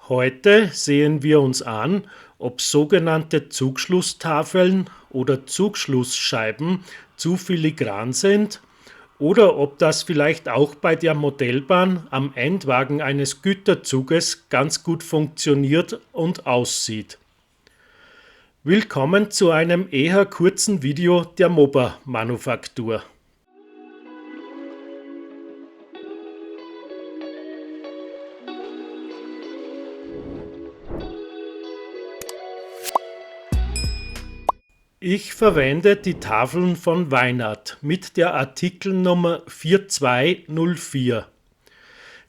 Heute sehen wir uns an, ob sogenannte Zugschlusstafeln oder Zugschlussscheiben zu filigran sind oder ob das vielleicht auch bei der Modellbahn am Endwagen eines Güterzuges ganz gut funktioniert und aussieht. Willkommen zu einem eher kurzen Video der Mobber Manufaktur. Ich verwende die Tafeln von Weinert mit der Artikelnummer 4204.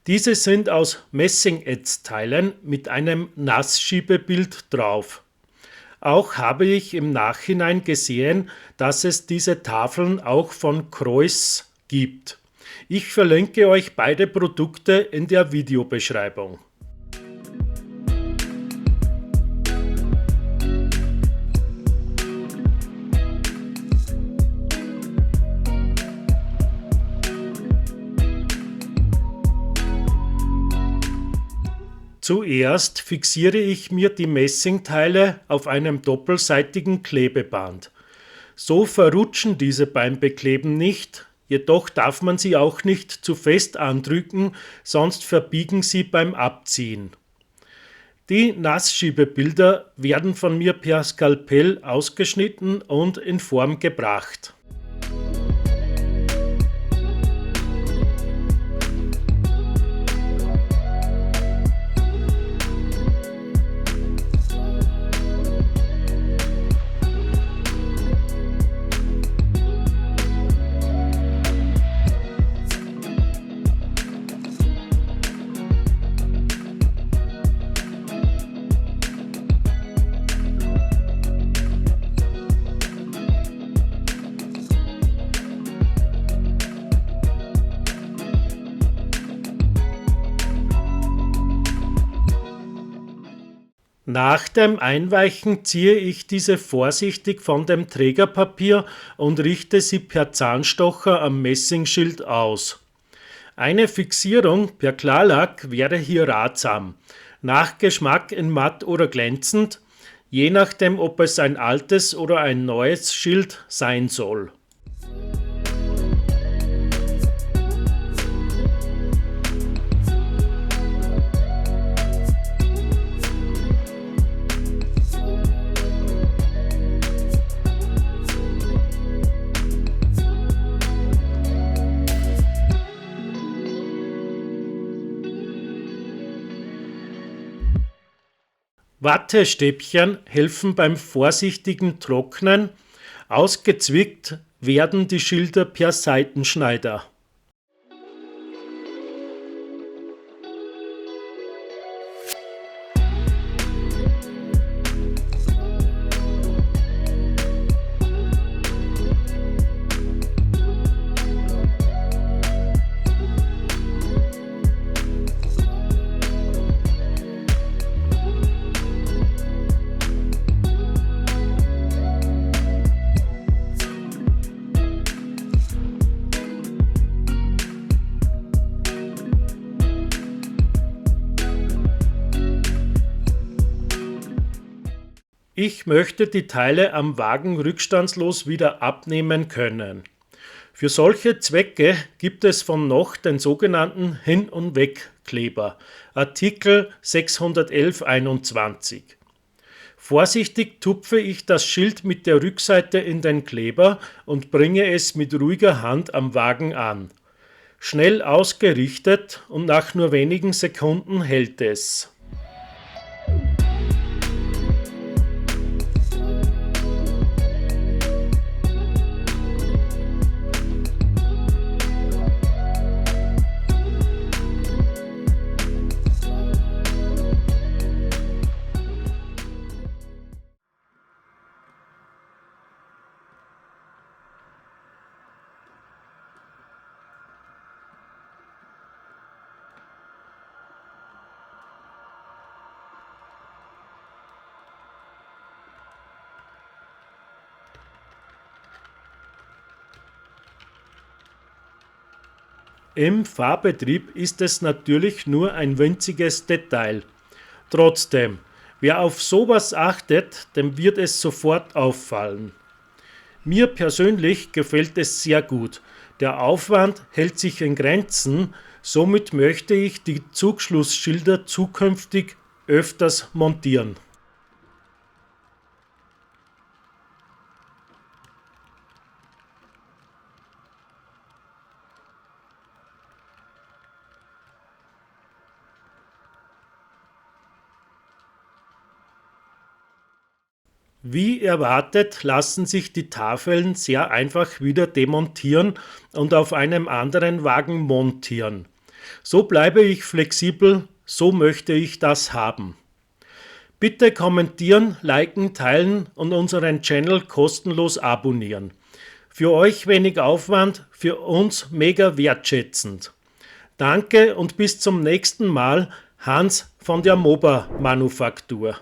Diese sind aus Messingätzteilen mit einem Nassschiebebild drauf. Auch habe ich im Nachhinein gesehen, dass es diese Tafeln auch von Kreuss gibt. Ich verlinke euch beide Produkte in der Videobeschreibung. Zuerst fixiere ich mir die Messingteile auf einem doppelseitigen Klebeband. So verrutschen diese beim Bekleben nicht, jedoch darf man sie auch nicht zu fest andrücken, sonst verbiegen sie beim Abziehen. Die Nassschiebebilder werden von mir per Skalpell ausgeschnitten und in Form gebracht. Nach dem Einweichen ziehe ich diese vorsichtig von dem Trägerpapier und richte sie per Zahnstocher am Messingschild aus. Eine Fixierung per Klarlack wäre hier ratsam, nach Geschmack in matt oder glänzend, je nachdem ob es ein altes oder ein neues Schild sein soll. Wattestäbchen helfen beim vorsichtigen Trocknen, ausgezwickt werden die Schilder per Seitenschneider. Ich möchte die Teile am Wagen rückstandslos wieder abnehmen können. Für solche Zwecke gibt es von Noch den sogenannten Hin- und Wegkleber, Artikel 611-21. Vorsichtig tupfe ich das Schild mit der Rückseite in den Kleber und bringe es mit ruhiger Hand am Wagen an. Schnell ausgerichtet und nach nur wenigen Sekunden hält es. Im Fahrbetrieb ist es natürlich nur ein winziges Detail. Trotzdem, wer auf sowas achtet, dem wird es sofort auffallen. Mir persönlich gefällt es sehr gut. Der Aufwand hält sich in Grenzen, somit möchte ich die Zugschlussschilder zukünftig öfters montieren. Wie erwartet lassen sich die Tafeln sehr einfach wieder demontieren und auf einem anderen Wagen montieren. So bleibe ich flexibel, so möchte ich das haben. Bitte kommentieren, liken, teilen und unseren Channel kostenlos abonnieren. Für euch wenig Aufwand, für uns mega wertschätzend. Danke und bis zum nächsten Mal, Hans von der MOBA Manufaktur.